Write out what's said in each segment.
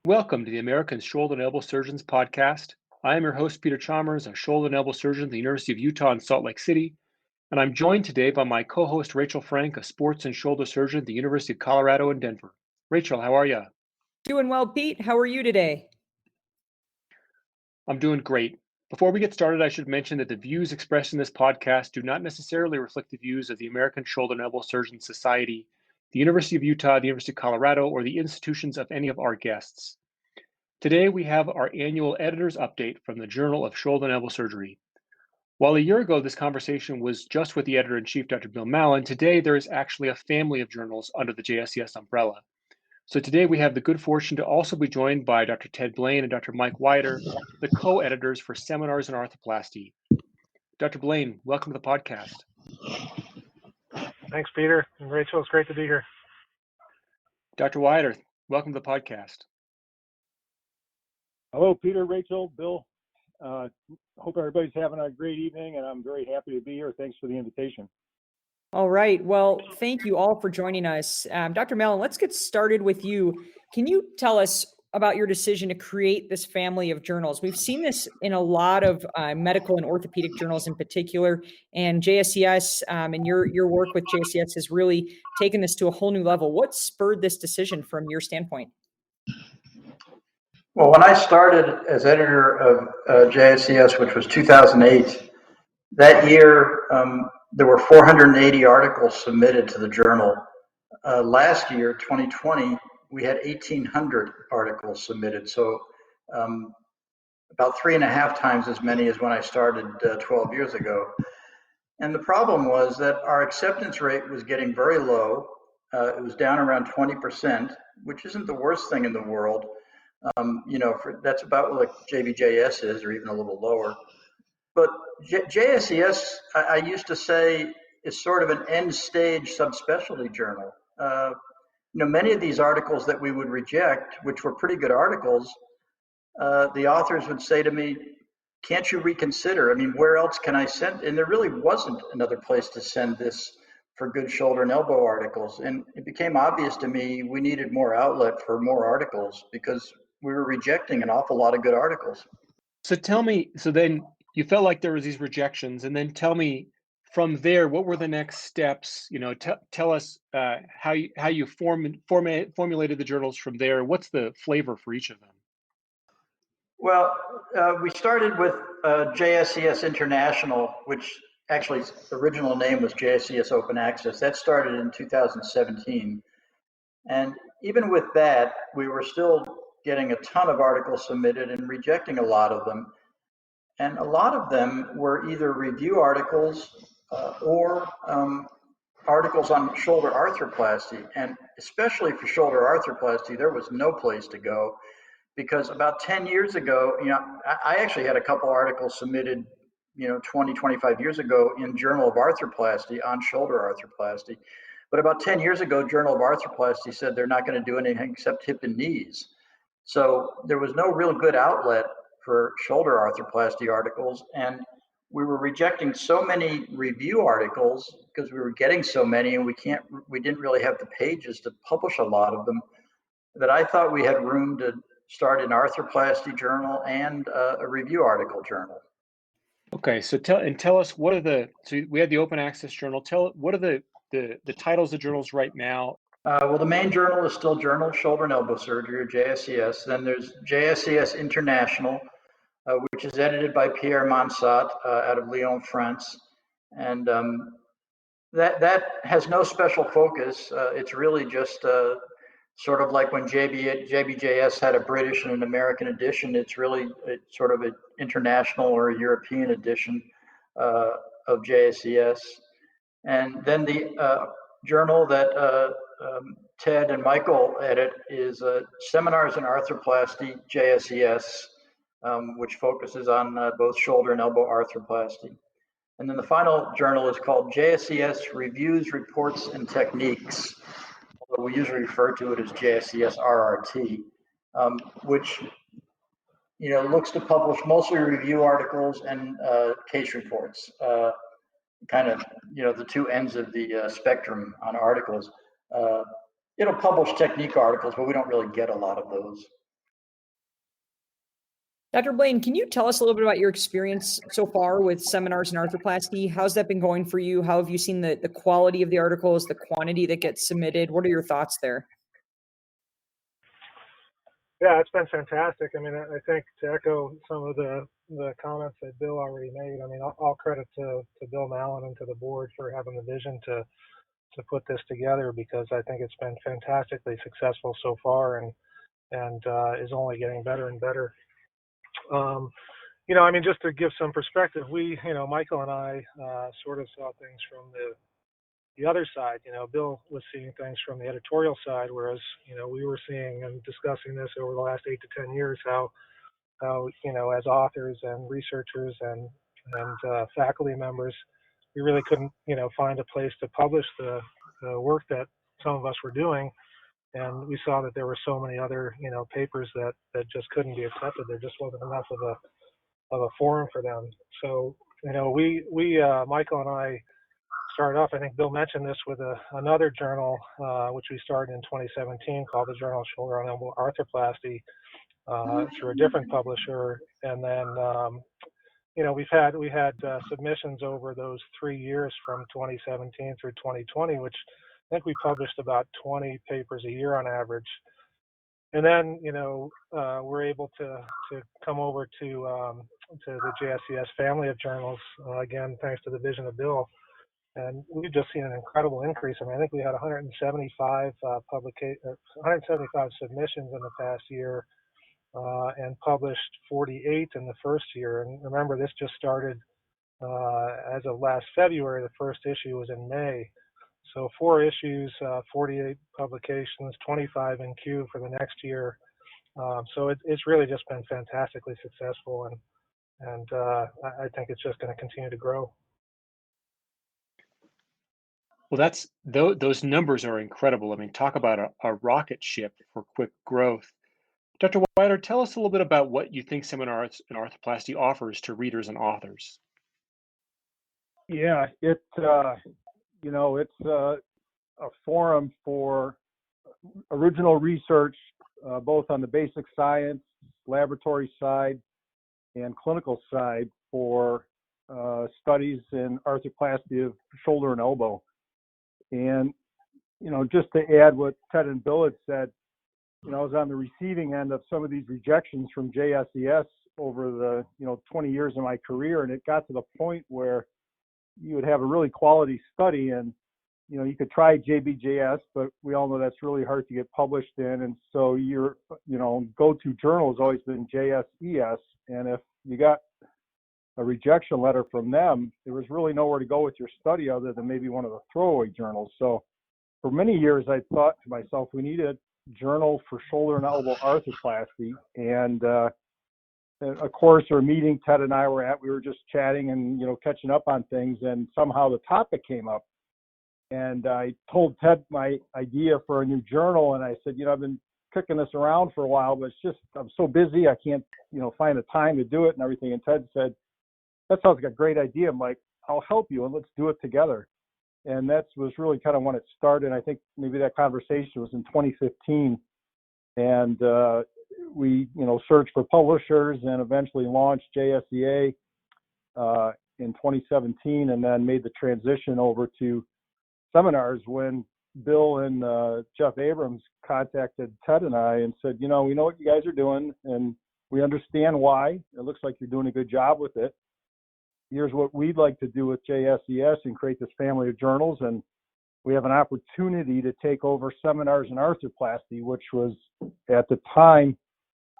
Welcome to the American Shoulder and Elbow Surgeons podcast. I am your host, Peter Chalmers, a shoulder and elbow surgeon at the University of Utah in Salt Lake City, and I'm joined today by my co-host, Rachel Frank, a sports and shoulder surgeon at the University of Colorado in Denver. Rachel, how are you? Doing well, Pete. How are you today? I'm doing great. Before we get started, I should mention that the views expressed in this podcast do not necessarily reflect the views of the American Shoulder and Elbow Surgeons Society, the University of Utah, the University of Colorado, or the institutions of any of our guests. Today, we have our annual editor's update from the Journal of Shoulder and Elbow Surgery. While a year ago, this conversation was just with the editor-in-chief, Dr. Bill Mallon, today there is actually a family of journals under the JSES umbrella. So today we have the good fortune to also be joined by Dr. Ted Blaine and Dr. Mike Wiater, the co-editors for Seminars in Arthroplasty. Dr. Blaine, welcome to the podcast. Thanks, Peter and Rachel. It's great to be here. Dr. Wiater, welcome to the podcast. Hello, Peter, Rachel, Bill. Hope everybody's having a great evening, and I'm very happy to be here. Thanks for the invitation. All right. Well, thank you all for joining us. Dr. Mallon, let's get started with you. Can you tell us about your decision to create this family of journals? We've seen this in a lot of medical and orthopedic journals in particular, and JSES and your work with JSES has really taken this to a whole new level. What spurred this decision from your standpoint? Well, when I started as editor of JSES, which was 2008, that year there were 480 articles submitted to the journal. Last year, 2020, we had 1,800 articles submitted, so about 3.5 times as many as when I started 12 years ago. And the problem was that our acceptance rate was getting very low. It was down around 20%, which isn't the worst thing in the world. That's about what JBJS is, or even a little lower. But JSES, I used to say, is sort of an end-stage subspecialty journal. Many of these articles that we would reject, which were pretty good articles, the authors would say to me, "Can't you reconsider? I mean, where else can I send?" And there really wasn't another place to send this for good shoulder and elbow articles. And it became obvious to me we needed more outlet for more articles because we were rejecting an awful lot of good articles. So tell me, so then you felt like there was these rejections, and then tell me from there, what were the next steps? Tell us how you formulated the journals from there. What's the flavor for each of them? Well, we started with JSES International, which actually the original name was JSES Open Access. That started in 2017. And even with that, we were still getting a ton of articles submitted and rejecting a lot of them. And a lot of them were either review articles or articles on shoulder arthroplasty. And especially for shoulder arthroplasty, there was no place to go, because about 10 years ago, I actually had a couple articles submitted 20, 25 years ago in Journal of Arthroplasty on shoulder arthroplasty. But about 10 years ago, Journal of Arthroplasty said they're not going to do anything except hip and knees. So there was no real good outlet for shoulder arthroplasty articles. And we were rejecting so many review articles because we were getting so many, and we didn't really have the pages to publish a lot of them, that I thought we had room to start an arthroplasty journal and a review article journal. Okay, so tell us so we had the open access journal. What are the titles of journals right now? Well, the main journal is still Journal of Shoulder and Elbow Surgery, or JSES. Then there's JSES International, which is edited by Pierre Mansat out of Lyon, France. And that has no special focus. It's really just sort of like when JBJS had a British and an American edition. It's sort of an international or a European edition of JSES. And then the journal that Ted and Michael edit is Seminars in Arthroplasty, JSES, which focuses on both shoulder and elbow arthroplasty. And then the final journal is called JSES Reviews, Reports, and Techniques, although we usually refer to it as JSES RRT, which looks to publish mostly review articles and case reports, kind of the two ends of the spectrum on articles. It'll publish technique articles, but we don't really get a lot of those. Dr. Blaine, can you tell us a little bit about your experience so far with seminars in arthroplasty? How's that been going for you? How have you seen the quality of the articles, the quantity that gets submitted? What are your thoughts there? Yeah, it's been fantastic. I mean, I think to echo some of the comments that Bill already made, I mean, all credit to Bill Mallon and to the board for having the vision to put this together, because I think it's been fantastically successful so far and is only getting better and better. I mean, just to give some perspective, Michael and I sort of saw things from the other side. Bill was seeing things from the editorial side, whereas, we were seeing and discussing this over the last 8 to 10 years, how as authors and researchers and faculty members, we really couldn't, find a place to publish the work that some of us were doing. And we saw that there were so many other, papers that just couldn't be accepted. There just wasn't enough of a forum for them. So, Michael and I started off, I think Bill mentioned this, with another journal, which we started in 2017 called the Journal of Shoulder and Elbow Arthroplasty, through a different publisher. And then, we had submissions over those 3 years from 2017 through 2020, which I think we published about 20 papers a year on average. And then, we're able to come over to the JSES family of journals, again, thanks to the vision of Bill. And we've just seen an incredible increase. I mean, I think we had 175 175 submissions in the past year, and published 48 in the first year. And remember, this just started as of last February. The first issue was in May. So 4 issues, 48 publications, 25 in queue for the next year. So it's really just been fantastically successful, and I think it's just going to continue to grow. Well, those numbers are incredible. I mean, talk about a rocket ship for quick growth. Dr. Wiater, tell us a little bit about what you think seminars in arthroplasty offers to readers and authors. Yeah, it's a forum for original research, both on the basic science, laboratory side, and clinical side for studies in arthroplasty of shoulder and elbow. And, just to add what Ted and Bill had said, I was on the receiving end of some of these rejections from JSES over the, 20 years of my career. And it got to the point where you would have a really quality study and, you could try JBJS, but we all know that's really hard to get published in. And so your, go-to journal has always been JSES. And if you got a rejection letter from them, there was really nowhere to go with your study other than maybe one of the throwaway journals. So for many years, I thought to myself, we need a journal for shoulder and elbow arthroplasty. And a course or a meeting Ted and I were at, we were just chatting and, catching up on things. And somehow the topic came up. And I told Ted my idea for a new journal. And I said, I've been kicking this around for a while, but it's just, I'm so busy. I can't, find the time to do it and everything. And Ted said, that sounds like a great idea, Mike. I'll help you and let's do it together. And that was really kind of when it started. I think maybe that conversation was in 2015. And we, searched for publishers and eventually launched JSEA in 2017, and then made the transition over to seminars when Bill and Jeff Abrams contacted Ted and I and said, we know what you guys are doing and we understand why. It looks like you're doing a good job with it. Here's what we'd like to do with JSES and create this family of journals. And we have an opportunity to take over seminars in arthroplasty, which was at the time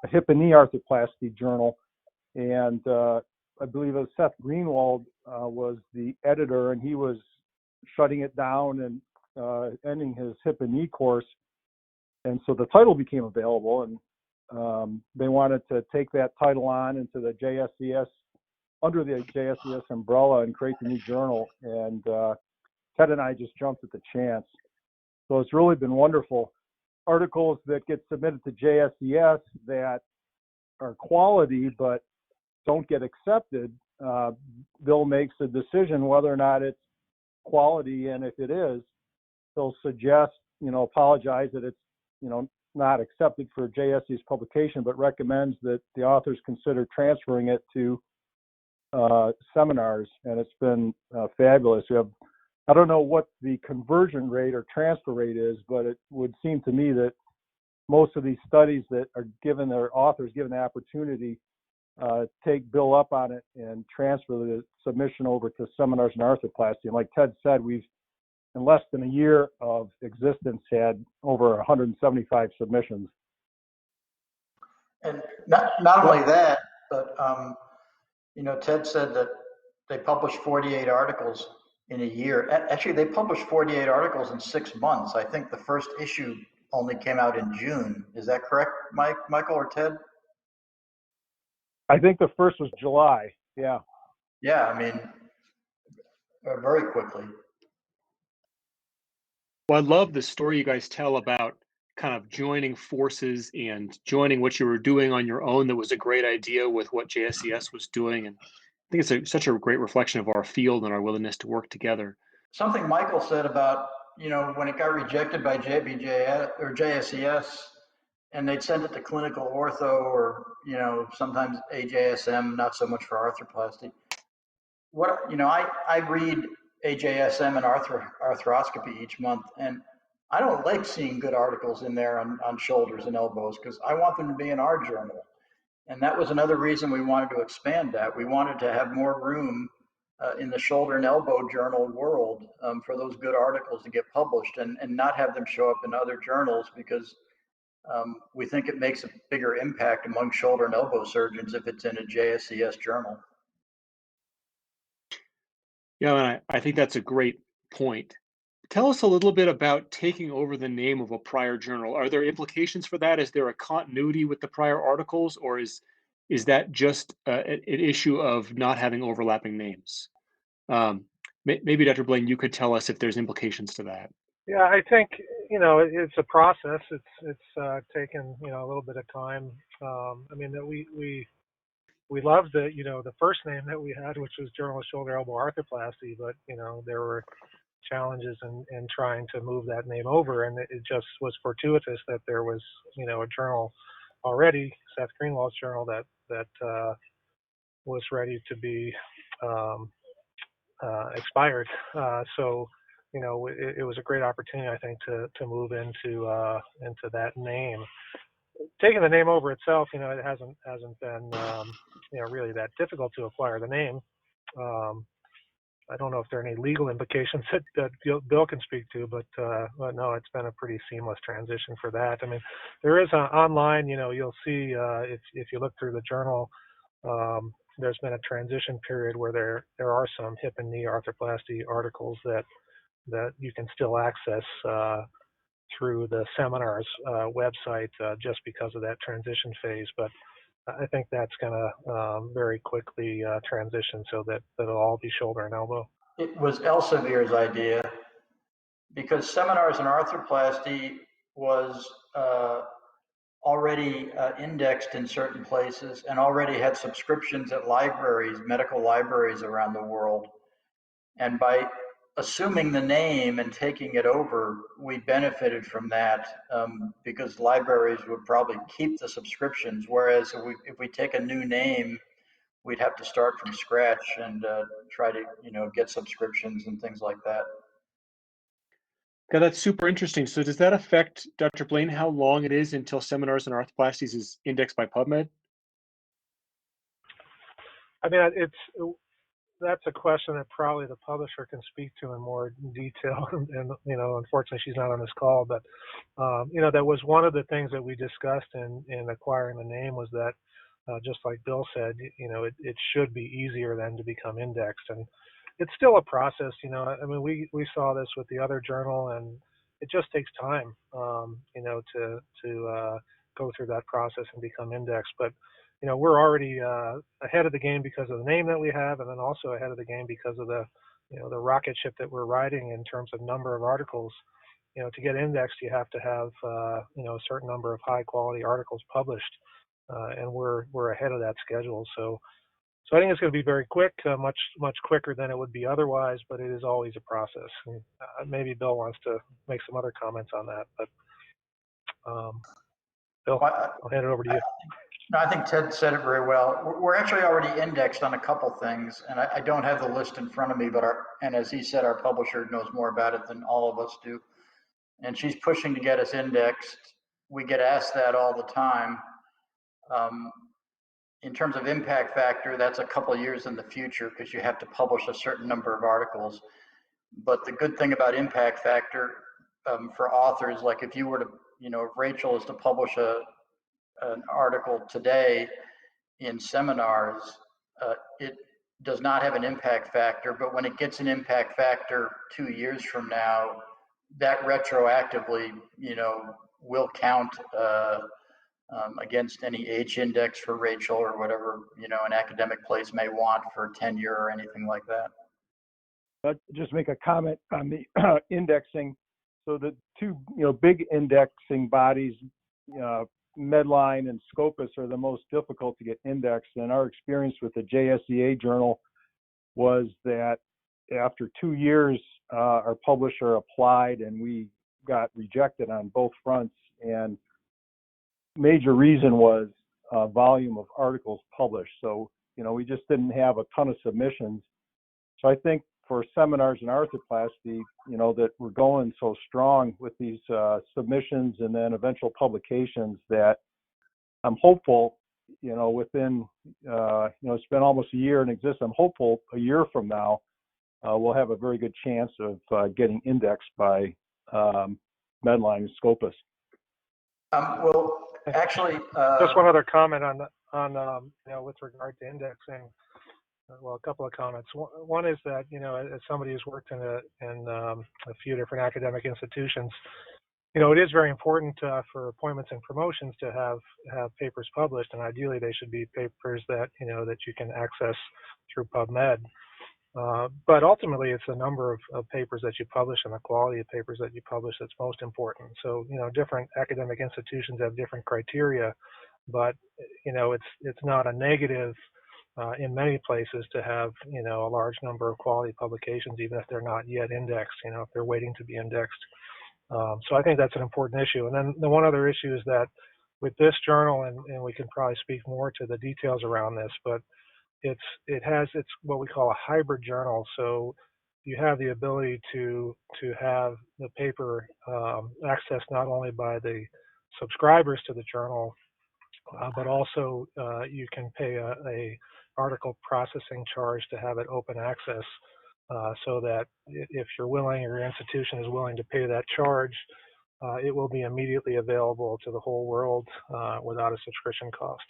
a hip and knee arthroplasty journal. And I believe it was Seth Greenwald was the editor, and he was shutting it down and ending his hip and knee course. And so the title became available, and they wanted to take that title on into the JSES, under the JSES umbrella, and create the new journal. And Ted and I just jumped at the chance. So it's really been wonderful. Articles that get submitted to JSES that are quality but don't get accepted, Bill makes a decision whether or not it's quality, and if it is, he'll suggest, apologize that it's, not accepted for JSES publication, but recommends that the authors consider transferring it to seminars, and it's been fabulous. We have, I don't know what the conversion rate or transfer rate is, but it would seem to me that most of these studies that are given their authors given the opportunity take Bill up on it and transfer the submission over to Seminars and Arthroplasty. And like Ted said, we've in less than a year of existence had over 175 submissions. And not only that, but you know, Ted said that they published 48 articles in a year. Actually, they published 48 articles in 6 months. I think the first issue only came out in June. Is that correct, Michael or Ted? I think the first was July. Yeah. Yeah, I mean, very quickly. Well, I love the story you guys tell about kind of joining forces and joining what you were doing on your own. That was a great idea with what JSES was doing. And I think it's such a great reflection of our field and our willingness to work together. Something Michael said about, you know, when it got rejected by JBJS or JSES, and they'd send it to clinical ortho or, you know, sometimes AJSM, not so much for arthroplasty. What, you know, I read AJSM and arthroscopy each month, and I don't like seeing good articles in there on shoulders and elbows because I want them to be in our journal. And that was another reason we wanted to expand that. We wanted to have more room in the shoulder and elbow journal world for those good articles to get published and not have them show up in other journals because we think it makes a bigger impact among shoulder and elbow surgeons if it's in a JSES journal. Yeah, and I think that's a great point. Tell us a little bit about taking over the name of a prior journal. Are there implications for that? Is there a continuity with the prior articles, or is that just an issue of not having overlapping names? Maybe Dr. Blaine, you could tell us if there's implications to that. Yeah, I think, you know, it's a process. It's taken, you know, a little bit of time. I mean, that we loved the, you know, the first name that we had, which was Journal of Shoulder Elbow Arthroplasty, but, you know, there were challenges in trying to move that name over, and it just was fortuitous that there was, you know, a journal already, Seth Greenwald's journal, that was ready to be expired. So, you know, it was a great opportunity, I think, to move into that name. Taking the name over itself, you know, it hasn't been, you know, really that difficult to acquire the name. I don't know if there are any legal implications that Bill can speak to, but no, it's been a pretty seamless transition for that. I mean, there is online, you know, you'll see if you look through the journal, there's been a transition period where there are some hip and knee arthroplasty articles that you can still access through the seminars website just because of that transition phase. But I think that's going to very quickly transition so that it'll all be shoulder and elbow. It was Elsevier's idea because Seminars in Arthroplasty was already indexed in certain places and already had subscriptions at libraries, medical libraries around the world. And by assuming the name and taking it over, we benefited from that because libraries would probably keep the subscriptions, whereas if we take a new name, we'd have to start from scratch and try to, you know, get subscriptions and things like that. Yeah, that's super interesting. So does that affect, Dr. Blaine, how long it is until Seminars and Arthroplasties is indexed by PubMed? I mean, that's a question that probably the publisher can speak to in more detail. And you know, unfortunately, she's not on this call. But you know, that was one of the things that we discussed in acquiring the name was that, just like Bill said, you know, it should be easier then to become indexed. And it's still a process. You know, I mean, we saw this with the other journal, and it just takes time, you know, to go through that process and become indexed. But you know, we're already ahead of the game because of the name that we have, and then also ahead of the game because of the, you know, the rocket ship that we're riding in terms of number of articles. You know, to get indexed, you have to have, you know, a certain number of high quality articles published, and we're ahead of that schedule. So I think it's going to be very quick, much quicker than it would be otherwise, but it is always a process. And maybe Bill wants to make some other comments on that, but. Bill, Well, I'll hand it over to you. No, I think Ted said it very well. We're actually already indexed on a couple things, and I don't have the list in front of me, but and as he said, our publisher knows more about it than all of us do. And she's pushing to get us indexed. We get asked that all the time. In terms of impact factor, that's a couple of years in the future because you have to publish a certain number of articles. But the good thing about impact factor for authors, like if you were to, if Rachel is to publish an article today in seminars, it does not have an impact factor, but when it gets an impact factor 2 years from now, that retroactively, will count against any H index for Rachel or whatever, an academic place may want for tenure or anything like that. Just make a comment on the indexing. So the two, big indexing bodies, Medline and Scopus, are the most difficult to get indexed. And our experience with the JSEA journal was that after 2 years, our publisher applied and we got rejected on both fronts. And major reason was volume of articles published. So, we just didn't have a ton of submissions. So I think for seminars and arthroplasty, that we're going so strong with these submissions and then eventual publications that I'm hopeful, within, it's been almost a year in existence. I'm hopeful a year from now, we'll have a very good chance of getting indexed by Medline and Scopus. Well, actually, Just one other comment on with regard to indexing. Well, a couple of comments. One is that, as somebody who's worked in a few different academic institutions, it is very important for appointments and promotions to have papers published, and ideally they should be papers that that you can access through PubMed. But ultimately, it's the number of papers that you publish and the quality of papers that you publish that's most important. So, different academic institutions have different criteria, but it's not a negative in many places to have a large number of quality publications, even if they're not yet indexed. If they're waiting to be indexed. So I think that's an important issue. And then the one other issue is that with this journal, and we can probably speak more to the details around this, but it's what we call a hybrid journal. So you have the ability to have the paper accessed not only by the subscribers to the journal, but also you can pay a article processing charge to have it open access, so that if you're willing or your institution is willing to pay that charge, it will be immediately available to the whole world without a subscription cost.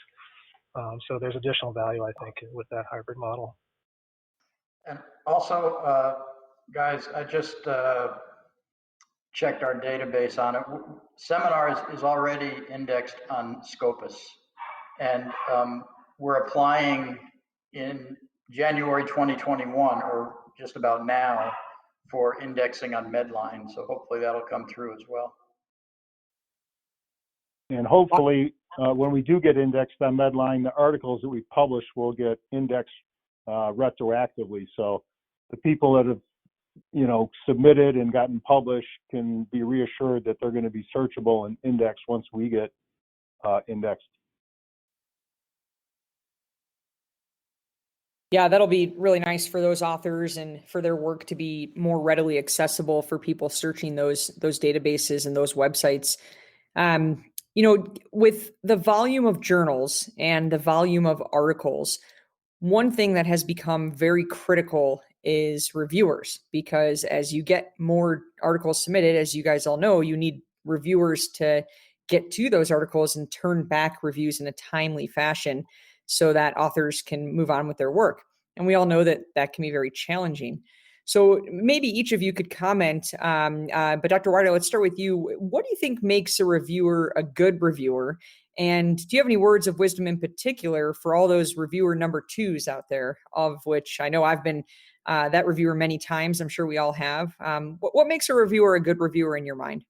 So there's additional value, I think, with that hybrid model. And also, guys, I just checked our database on it. Seminars is already indexed on Scopus, and we're applying in January 2021, or just about now, for indexing on Medline. So hopefully that'll come through as well. And hopefully, when we do get indexed on Medline, the articles that we publish will get indexed retroactively. So the people that have, submitted and gotten published can be reassured that they're going to be searchable and indexed once we get indexed. Yeah, that'll be really nice for those authors and for their work to be more readily accessible for people searching those databases and those websites. With the volume of journals and the volume of articles, one thing that has become very critical is reviewers, because as you get more articles submitted, as you guys all know, you need reviewers to get to those articles and turn back reviews in a timely fashion so that authors can move on with their work. And we all know that that can be very challenging. So maybe each of you could comment, but Dr. Wiater, let's start with you. What do you think makes a reviewer a good reviewer? And do you have any words of wisdom in particular for all those reviewer number twos out there, of which I know I've been that reviewer many times. I'm sure we all have. What makes a reviewer a good reviewer in your mind?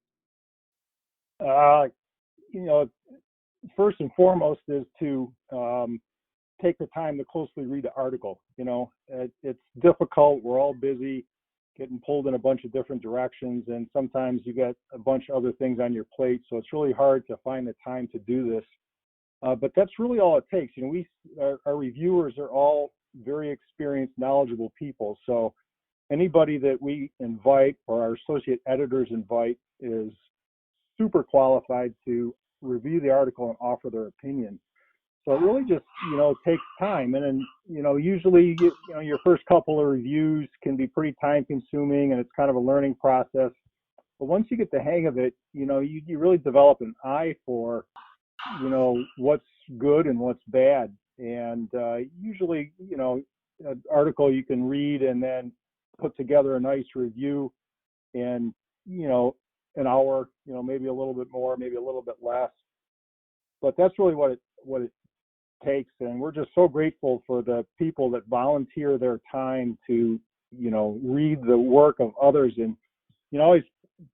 First and foremost is to take the time to closely read the article. It's difficult. We're all busy. getting pulled in a bunch of different directions, and sometimes you get a bunch of other things on your plate. So it's really hard to find the time to do this. But that's really all it takes. You know, our reviewers are all very experienced, knowledgeable people. So anybody that we invite or our associate editors invite is super qualified to review the article and offer their opinion. So it really just, you know, takes time. And then, you know, usually, you know, your first couple of reviews can be pretty time consuming, and it's kind of a learning process. But once you get the hang of it, you know, you really develop an eye for, you know, what's good and what's bad. And usually, you know, an article you can read and then put together a nice review in, you know, an hour, you know, maybe a little bit more, maybe a little bit less. But that's really what it takes. And we're just so grateful for the people that volunteer their time to, you know, read the work of others. And, you know, I always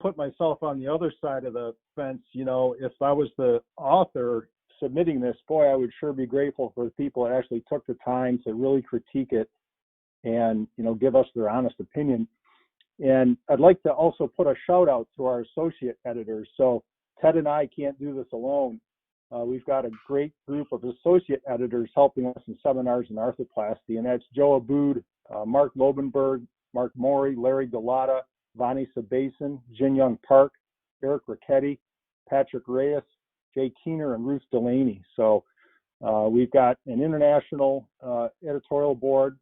put myself on the other side of the fence. You know, if I was the author submitting this, boy, I would sure be grateful for the people that actually took the time to really critique it and, you know, give us their honest opinion. And I'd like to also put a shout out to our associate editors. So Ted and I can't do this alone. We've got a great group of associate editors helping us in seminars in arthroplasty, and that's Joe Abood, Mark Lobenberg, Mark Morey, Larry Galata, Vonnie Sabason, Jin Young Park, Eric Ricchetti, Patrick Reyes, Jay Keener, and Ruth Delaney. So we've got an international editorial board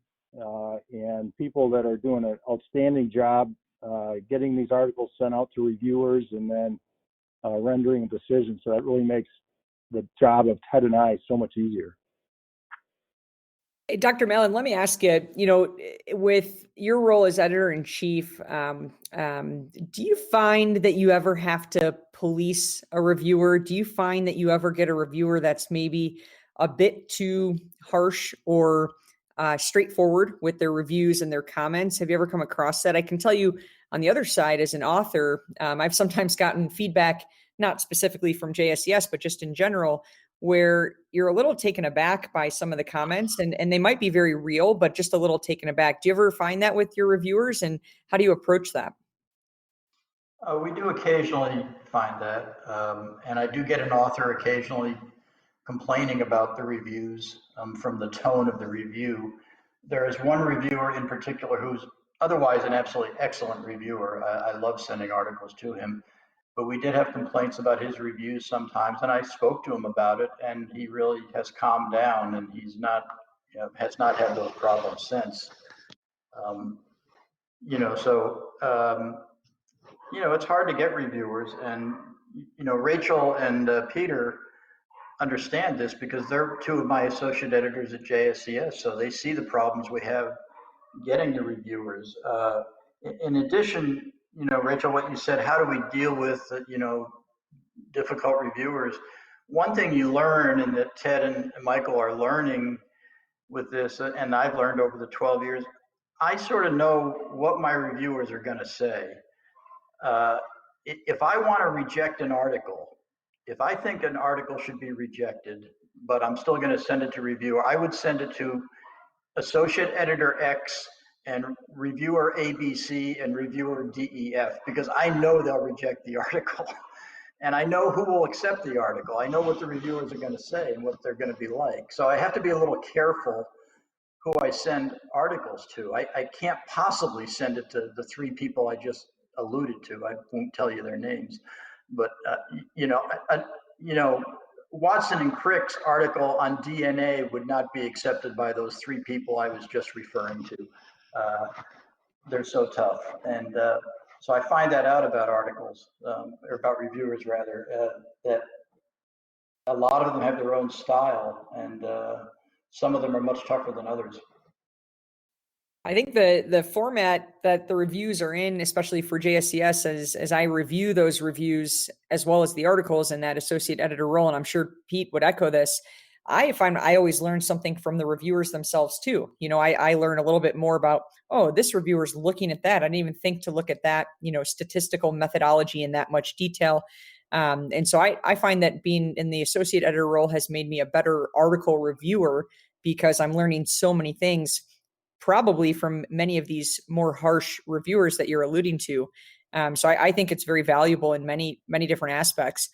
and people that are doing an outstanding job getting these articles sent out to reviewers and then rendering a decision. So that really makes the job of Ted and I so much easier. Hey, Dr. Mallon, let me ask you, you know, with your role as editor-in-chief, do you find that you ever have to police a reviewer? Do you find that you ever get a reviewer that's maybe a bit too harsh or straightforward with their reviews and their comments? Have you ever come across that? I can tell you on the other side, as an author, I've sometimes gotten feedback, not specifically from JSES, but just in general, where you're a little taken aback by some of the comments, and they might be very real, but just a little taken aback. Do you ever find that with your reviewers, and how do you approach that? We do occasionally find that, and I do get an author occasionally complaining about the reviews from the tone of the review. There is one reviewer in particular who's otherwise an absolutely excellent reviewer. I love sending articles to him, but we did have complaints about his reviews sometimes, and I spoke to him about it, and he really has calmed down, and he's not, you know, has not had those problems since. You know, so you know, it's hard to get reviewers, and you know, Rachel and Peter understand this because they're two of my associate editors at JSES, so they see the problems we have getting the reviewers. In addition, you know, Rachel, what you said, how do we deal with, you know, difficult reviewers? One thing you learn, and that Ted and Michael are learning with this, and I've learned over the 12 years, I sort of know what my reviewers are going to say. If I want to reject an article, if I think an article should be rejected, but I'm still going to send it to reviewer, I would send it to Associate Editor X and Reviewer ABC and Reviewer DEF, because I know they'll reject the article. And I know who will accept the article. I know what the reviewers are going to say and what they're going to be like. So I have to be a little careful who I send articles to. I can't possibly send it to the three people I just alluded to. I won't tell you their names. But, you know, Watson and Crick's article on DNA would not be accepted by those three people I was just referring to. They're so tough. And so I find that out about articles, or about reviewers rather, that a lot of them have their own style, and some of them are much tougher than others. I think the format that the reviews are in, especially for JSES, as I review those reviews as well as the articles in that associate editor role, and I'm sure Pete would echo this, I find I always learn something from the reviewers themselves too. You know, I learn a little bit more about, oh, this reviewer's looking at that. I didn't even think to look at that, you know, statistical methodology in that much detail. And so I find that being in the associate editor role has made me a better article reviewer because I'm learning so many things probably from many of these more harsh reviewers that you're alluding to. So I think it's very valuable in many, many different aspects.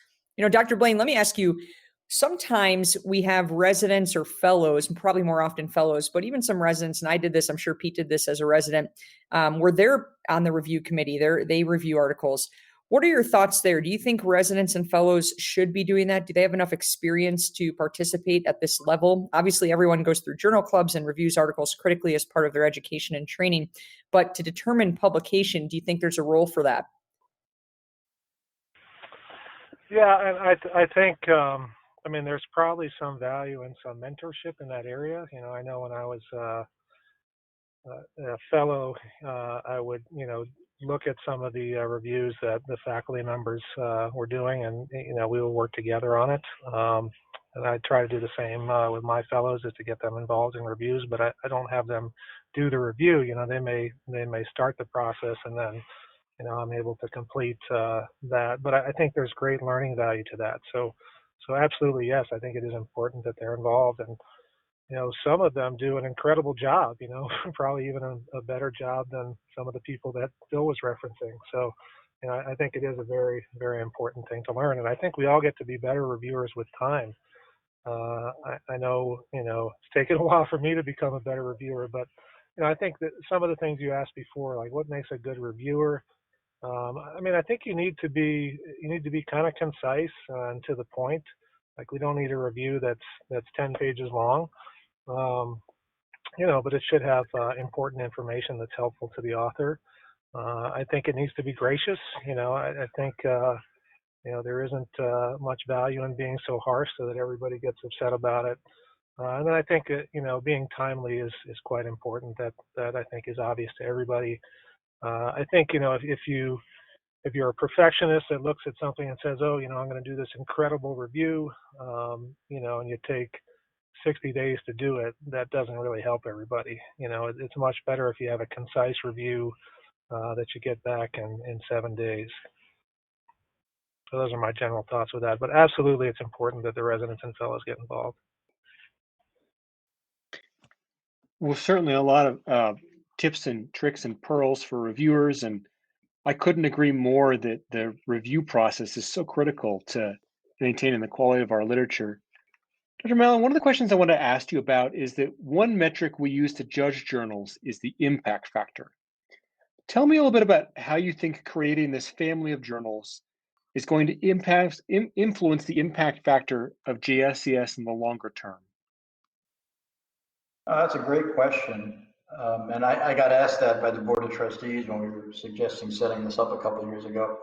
Dr. Blaine, let me ask you, sometimes we have residents or fellows, and probably more often fellows, but even some residents, and I did this, I'm sure Pete did this as a resident, where they're on the review committee, they review articles. What are your thoughts there? Do you think residents and fellows should be doing that? Do they have enough experience to participate at this level? Obviously, everyone goes through journal clubs and reviews articles critically as part of their education and training. But to determine publication, do you think there's a role for that? Yeah, and I think, there's probably some value in some mentorship in that area. I know when I was a fellow, I would, look at some of the reviews that the faculty members were doing, and we would work together on it. And I try to do the same with my fellows, is to get them involved in reviews, but I don't have them do the review. They may start the process, and then I'm able to complete that. But I think there's great learning value to that. So absolutely, yes, I think it is important that they're involved. And some of them do an incredible job, probably even a better job than some of the people that Bill was referencing. So, I think it is a very, very important thing to learn. And I think we all get to be better reviewers with time. I know, it's taken a while for me to become a better reviewer, but, I think that some of the things you asked before, like what makes a good reviewer, I think you need to be kind of concise and to the point. Like, we don't need a review that's 10 pages long. But it should have important information that's helpful to the author. I think it needs to be gracious. I think, there isn't much value in being so harsh so that everybody gets upset about it. And then I think, being timely is quite important. That I think is obvious to everybody. I think, if you're a perfectionist that looks at something and says, oh, I'm going to do this incredible review, and you take 60 days to do it, that doesn't really help everybody. It's much better if you have a concise review that you get back in 7 days. So those are my general thoughts with that. But absolutely, it's important that the residents and fellows get involved. Well, certainly a lot of tips and tricks and pearls for reviewers, and I couldn't agree more that the review process is so critical to maintaining the quality of our literature. Dr. Mallon, one of the questions I want to ask you about is that one metric we use to judge journals is the impact factor. Tell me a little bit about how you think creating this family of journals is going to influence the impact factor of JSES in the longer term. That's a great question. And I got asked that by the Board of Trustees when we were suggesting setting this up a couple of years ago.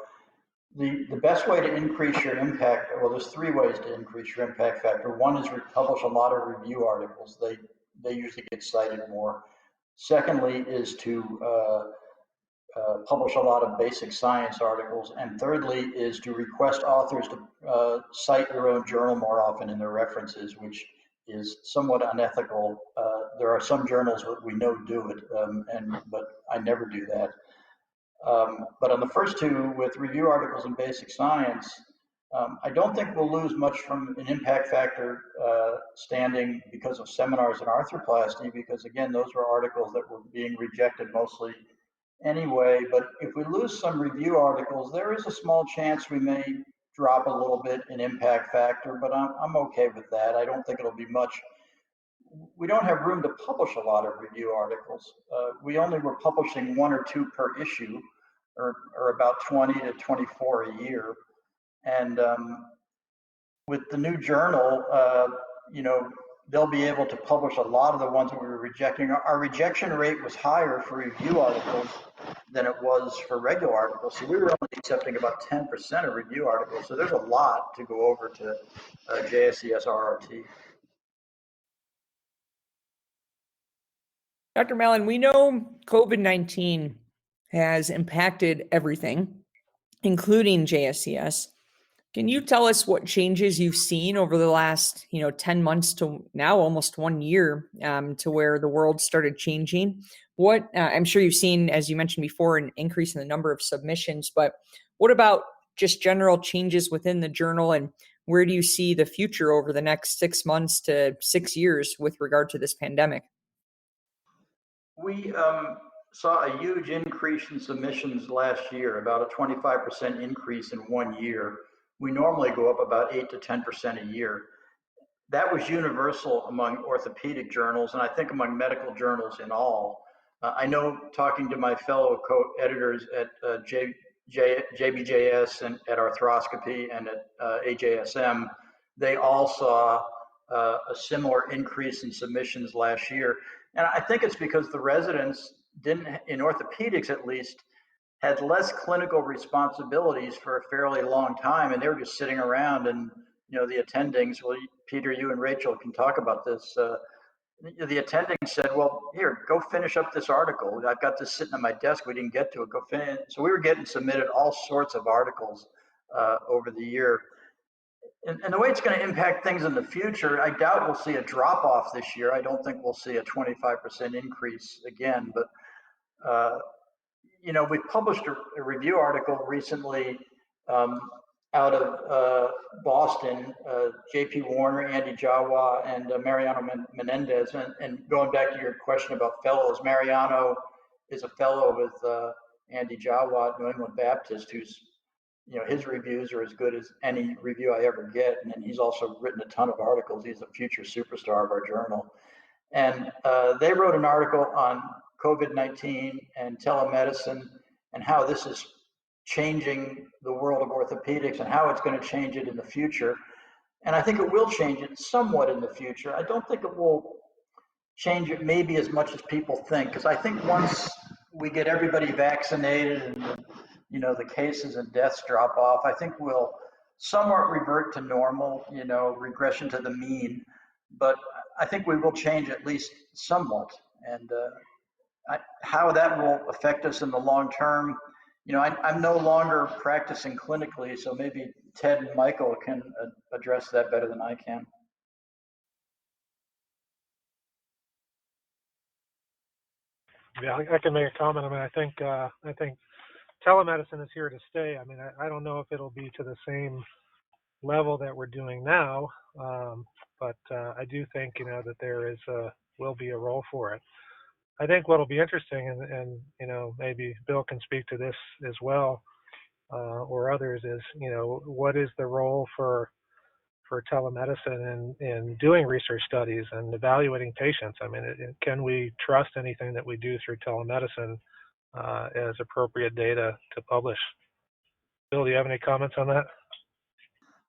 The best way to increase your impact, well, there's 3 ways to increase your impact factor. One is publish a lot of review articles. They usually get cited more. Secondly is to publish a lot of basic science articles. And thirdly is to request authors to cite their own journal more often in their references, which is somewhat unethical. There are some journals that we know do it, but I never do that. But on the first 2, with review articles in basic science, I don't think we'll lose much from an impact factor standing because of seminars in arthroplasty, because again, those were articles that were being rejected mostly anyway. But if we lose some review articles, there is a small chance we may drop a little bit in impact factor, but I'm okay with that. I don't think it'll be much. We don't have room to publish a lot of review articles. We only were publishing 1 or 2 per issue, or about 20 to 24 a year. And with the new journal, they'll be able to publish a lot of the ones that we were rejecting. Our rejection rate was higher for review articles than it was for regular articles. So we were only accepting about 10% of review articles. So there's a lot to go over to JSES RRT. Dr. Mallon, we know COVID-19 has impacted everything, including JSES. Can you tell us what changes you've seen over the last, 10 months to now almost 1 year to where the world started changing? What I'm sure you've seen, as you mentioned before, an increase in the number of submissions, but what about just general changes within the journal, and where do you see the future over the next 6 months to 6 years with regard to this pandemic? We saw a huge increase in submissions last year, about a 25% increase in 1 year. We normally go up about 8 to 10% a year. That was universal among orthopedic journals, and I think among medical journals in all. I know, talking to my fellow co-editors at JBJS and at Arthroscopy and at AJSM, they all saw a similar increase in submissions last year. And I think it's because the residents didn't, in orthopedics at least, had less clinical responsibilities for a fairly long time, and they were just sitting around, and the attendings, well, Peter, you and Rachel can talk about this. The attending said, well, here, go finish up this article. I've got this sitting on my desk. We didn't get to it. Go finish. So we were getting submitted all sorts of articles over the year. And the way it's going to impact things in the future, I doubt we'll see a drop off this year. I don't think we'll see a 25% increase again. But, we published a review article recently out of Boston, J.P. Warner, Andy Jawa, and Mariano Menendez. And going back to your question about fellows, Mariano is a fellow with Andy Jawa at New England Baptist, who's, his reviews are as good as any review I ever get. And then he's also written a ton of articles. He's a future superstar of our journal. And they wrote an article on COVID-19 and telemedicine and how this is changing the world of orthopedics and how it's going to change it in the future. And I think it will change it somewhat in the future. I don't think it will change it maybe as much as people think, because I think once we get everybody vaccinated and the cases and deaths drop off, I think we'll somewhat revert to normal, regression to the mean. But I think we will change at least somewhat. And how that will affect us in the long term, I'm no longer practicing clinically, so maybe Ted and Michael can address that better than I can. Yeah, I can make a comment. I mean, I think telemedicine is here to stay. I mean, I don't know if it'll be to the same level that we're doing now, but I do think that there will be a role for it. I think what'll be interesting, and maybe Bill can speak to this as well, or others, is what is the role for telemedicine in doing research studies and evaluating patients? I mean, can we trust anything that we do through telemedicine as appropriate data to publish? Bill, do you have any comments on that?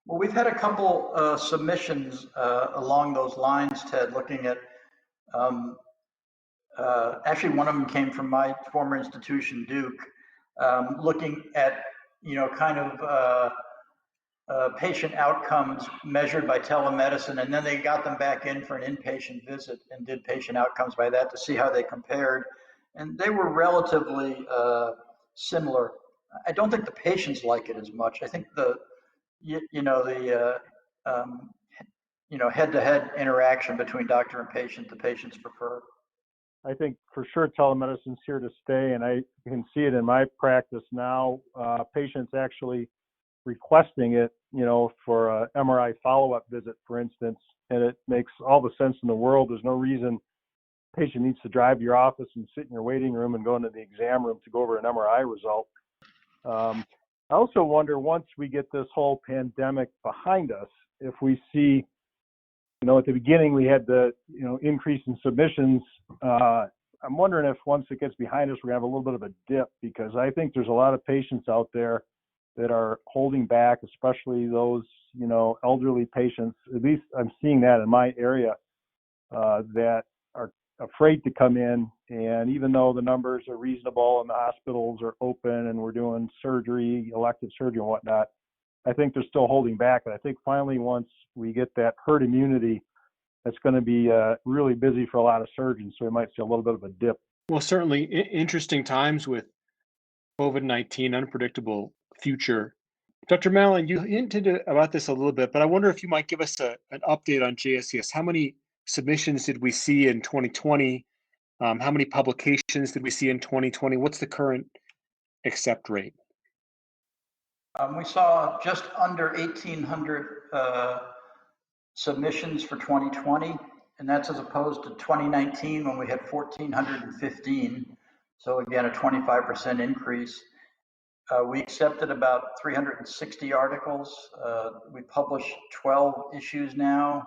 Well, we've had a couple submissions along those lines, Ted, looking at, actually one of them came from my former institution, Duke, looking at, kind of patient outcomes measured by telemedicine, and then they got them back in for an inpatient visit and did patient outcomes by that to see how they compared. And they were relatively similar. I don't think the patients like it as much. I think the head-to-head interaction between doctor and patient, the patients prefer. I think for sure telemedicine's here to stay, and I can see it in my practice now. Patients actually requesting it, for a MRI follow-up visit, for instance, and it makes all the sense in the world. There's no reason patient needs to drive to your office and sit in your waiting room and go into the exam room to go over an MRI result. I also wonder, once we get this whole pandemic behind us, if we see, at the beginning we had the, increase in submissions. I'm wondering if once it gets behind us, we're gonna have a little bit of a dip, because I think there's a lot of patients out there that are holding back, especially those, elderly patients. At least I'm seeing that in my area, that are afraid to come in. And even though the numbers are reasonable and the hospitals are open and we're doing surgery, elective surgery and whatnot, I think they're still holding back. And I think finally, once we get that herd immunity, it's going to be really busy for a lot of surgeons. So we might see a little bit of a dip. Well, certainly interesting times with COVID-19, unpredictable future. Dr. Mallon, you hinted about this a little bit, but I wonder if you might give us an update on JSES. How many submissions did we see in 2020? How many publications did we see in 2020? What's the current accept rate? We saw just under 1,800 submissions for 2020, and that's as opposed to 2019 when we had 1,415. So again, a 25% increase. We accepted about 360 articles. We publish 12 issues now.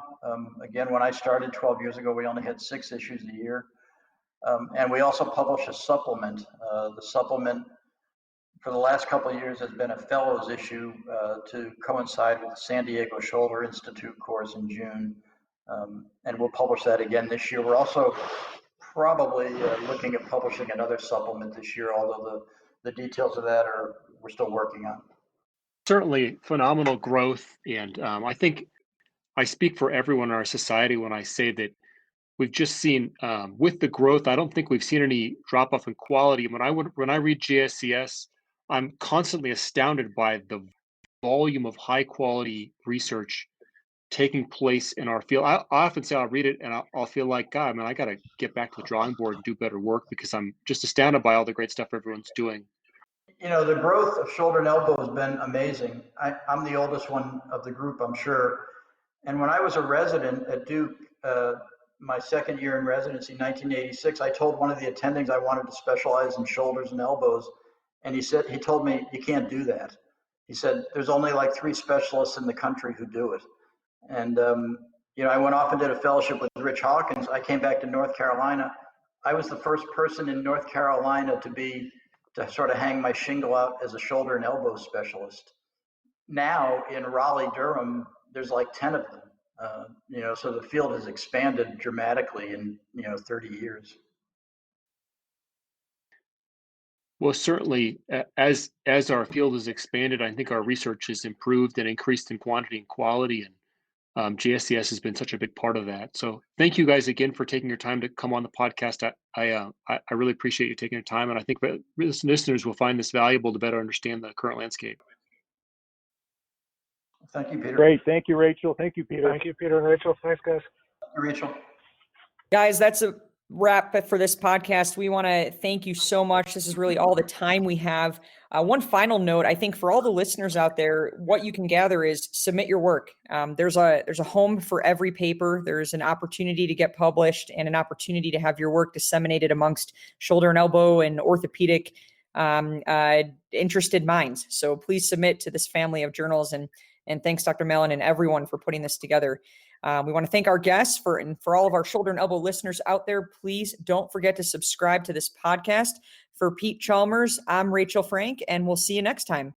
Again, when I started 12 years ago, we only had 6 issues a year. And we also publish a supplement. The supplement for the last couple of years has been a fellows issue to coincide with the San Diego Shoulder Institute course in June. And we'll publish that again this year. We're also probably looking at publishing another supplement this year, although the details of that we're still working on. Certainly phenomenal growth. And I think I speak for everyone in our society when I say that we've just seen with the growth, I don't think we've seen any drop off in quality. When I read JSES, I'm constantly astounded by the volume of high quality research taking place in our field. I often say I'll read it and I'll feel like, God, man, I got to get back to the drawing board and do better work because I'm just astounded by all the great stuff everyone's doing. You know, the growth of shoulder and elbow has been amazing. I'm the oldest one of the group, I'm sure. And when I was a resident at Duke, my second year in residency, 1986, I told one of the attendings I wanted to specialize in shoulders and elbows. And he told me, you can't do that. He said, there's only like 3 specialists in the country who do it. And, you know, I went off and did a fellowship with Rich Hawkins. I came back to North Carolina. I was the first person in North Carolina to sort of hang my shingle out as a shoulder and elbow specialist. Now in Raleigh-Durham, there's like 10 of them. You know, so the field has expanded dramatically in, 30 years. Well, certainly, as our field has expanded, I think our research has improved and increased in quantity and quality, and JSES has been such a big part of that. So, thank you guys again for taking your time to come on the podcast. I really appreciate you taking your time, and I think that listeners will find this valuable to better understand the current landscape. Thank you, Peter. Great. Thank you, Rachel. Thank you, Peter. Thank you, Peter and Rachel. Thanks, guys. Thank you, Rachel. Guys, that's a wrap for this podcast. We want to thank you so much. This is really all the time we have. One final note, I think for all the listeners out there, what you can gather is submit your work. There's a home for every paper. There's an opportunity to get published and an opportunity to have your work disseminated amongst shoulder and elbow and orthopedic interested minds. So please submit to this family of journals, and thanks, Dr. Mallon, and everyone for putting this together. We want to thank our guests and for all of our shoulder and elbow listeners out there. Please don't forget to subscribe to this podcast. For Pete Chalmers, I'm Rachel Frank, and we'll see you next time.